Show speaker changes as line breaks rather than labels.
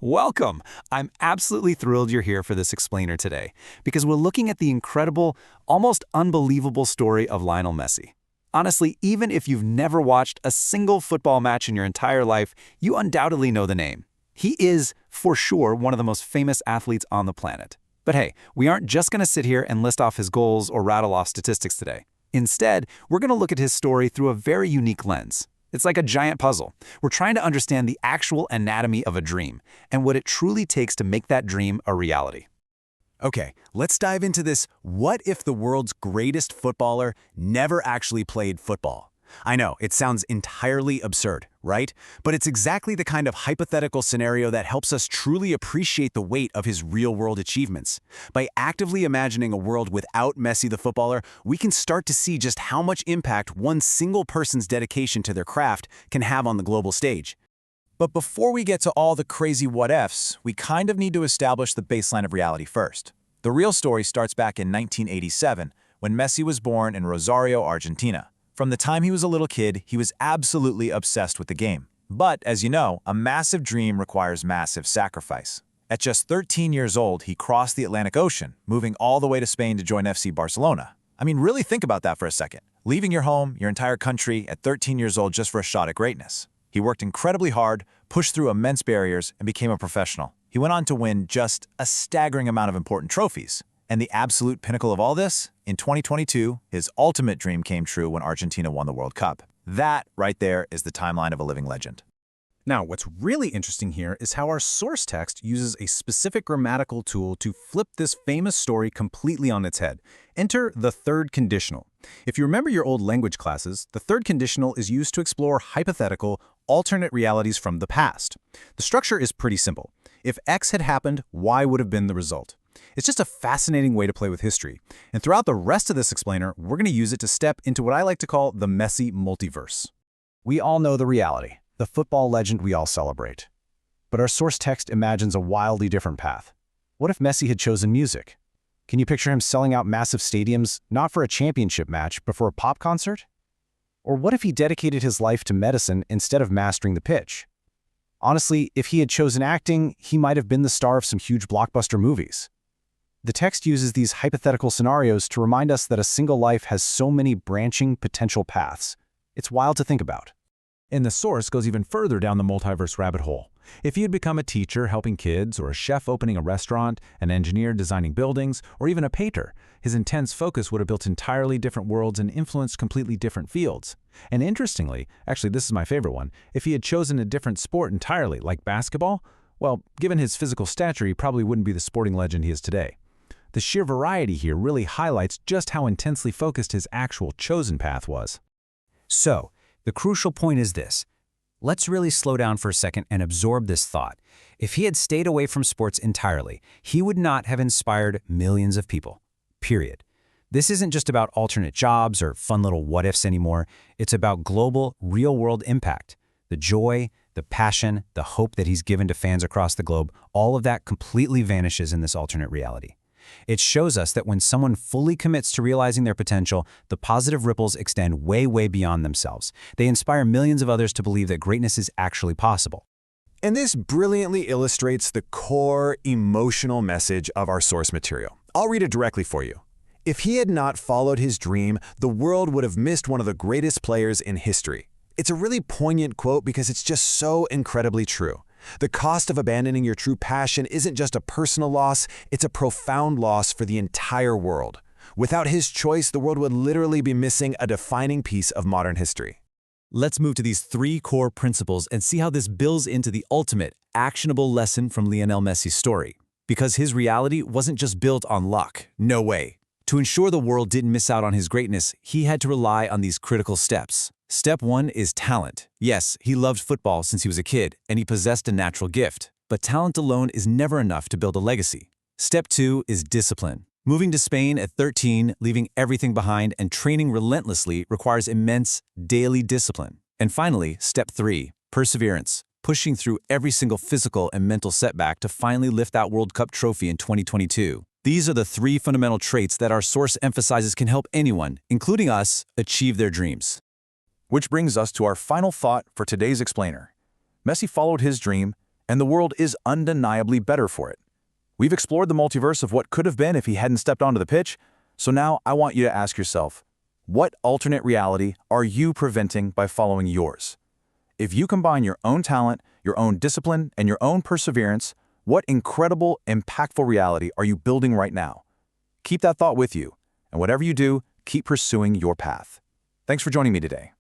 Welcome! I'm absolutely thrilled you're here for this explainer today, because we're looking at the incredible, almost unbelievable story of Lionel Messi. Honestly, even if you've never watched a single football match in your entire life, you undoubtedly know the name. He is, for sure, one of the most famous athletes on the planet. But hey, we aren't just going to sit here and list off his goals or rattle off statistics today. Instead, we're going to look at his story through a very unique lens. It's like a giant puzzle. We're trying to understand the actual anatomy of a dream and what it truly takes to make that dream a reality.
Okay, let's dive into this. What if the world's greatest footballer never actually played football? I know, it sounds entirely absurd, right? But it's exactly the kind of hypothetical scenario that helps us truly appreciate the weight of his real-world achievements. By actively imagining a world without Messi the footballer, we can start to see just how much impact one single person's dedication to their craft can have on the global stage. But before we get to all the crazy what-ifs, we kind of need to establish the baseline of reality first. The real story starts back in 1987, when Messi was born in Rosario, Argentina. From the time he was a little kid, he was absolutely obsessed with the game. But, as you know, a massive dream requires massive sacrifice. At just 13 years old, he crossed the Atlantic Ocean, moving all the way to Spain to join FC Barcelona. I mean, really think about that for a second. Leaving your home, your entire country, at 13 years old just for a shot at greatness. He worked incredibly hard, pushed through immense barriers, and became a professional. He went on to win just a staggering amount of important trophies. And the absolute pinnacle of all this? In 2022, his ultimate dream came true when Argentina won the World Cup. That, right there, is the timeline of a living legend.
Now, what's really interesting here is how our source text uses a specific grammatical tool to flip this famous story completely on its head. Enter the third conditional. If you remember your old language classes, the third conditional is used to explore hypothetical, alternate realities from the past. The structure is pretty simple. If X had happened, Y would have been the result. It's just a fascinating way to play with history. And throughout the rest of this explainer, we're going to use it to step into what I like to call the Messi multiverse.
We all know the reality, the football legend we all celebrate. But our source text imagines a wildly different path. What if Messi had chosen music? Can you picture him selling out massive stadiums, not for a championship match, but for a pop concert? Or what if he dedicated his life to medicine instead of mastering the pitch? Honestly, if he had chosen acting, he might have been the star of some huge blockbuster movies. The text uses these hypothetical scenarios to remind us that a single life has so many branching potential paths. It's wild to think about.
And the source goes even further down the multiverse rabbit hole. If he had become a teacher helping kids, or a chef opening a restaurant, an engineer designing buildings, or even a painter, his intense focus would have built entirely different worlds and influenced completely different fields. And interestingly, actually this is my favorite one, if he had chosen a different sport entirely, like basketball, well, given his physical stature, he probably wouldn't be the sporting legend he is today. The sheer variety here really highlights just how intensely focused his actual chosen path was.
So, the crucial point is this. Let's really slow down for a second and absorb this thought. If he had stayed away from sports entirely, he would not have inspired millions of people. Period. This isn't just about alternate jobs or fun little what-ifs anymore. It's about global, real-world impact. The joy, the passion, the hope that he's given to fans across the globe, all of that completely vanishes in this alternate reality. It shows us that when someone fully commits to realizing their potential, the positive ripples extend way, way beyond themselves. They inspire millions of others to believe that greatness is actually possible.
And this brilliantly illustrates the core emotional message of our source material. I'll read it directly for you. If he had not followed his dream, the world would have missed one of the greatest players in history. It's a really poignant quote because it's just so incredibly true. The cost of abandoning your true passion isn't just a personal loss, it's a profound loss for the entire world. Without his choice, the world would literally be missing a defining piece of modern history.
Let's move to these three core principles and see how this builds into the ultimate, actionable lesson from Lionel Messi's story. Because his reality wasn't just built on luck. No way. To ensure the world didn't miss out on his greatness, he had to rely on these critical steps. Step 1 is talent. Yes, he loved football since he was a kid, and he possessed a natural gift. But talent alone is never enough to build a legacy. Step 2 is discipline. Moving to Spain at 13, leaving everything behind, and training relentlessly requires immense daily discipline. And finally, Step 3, perseverance. Pushing through every single physical and mental setback to finally lift that World Cup trophy in 2022. These are the three fundamental traits that our source emphasizes can help anyone, including us, achieve their dreams.
Which brings us to our final thought for today's explainer. Messi followed his dream,
And the world is undeniably better for it. We've explored the multiverse of what could have been if he hadn't stepped onto the pitch, so now I want you to ask yourself, what alternate reality are you preventing by following yours? If you combine your own talent, your own discipline, and your own perseverance, what incredible, impactful reality are you building right now? Keep that thought with you, and whatever you do, keep pursuing your path. Thanks for joining me today.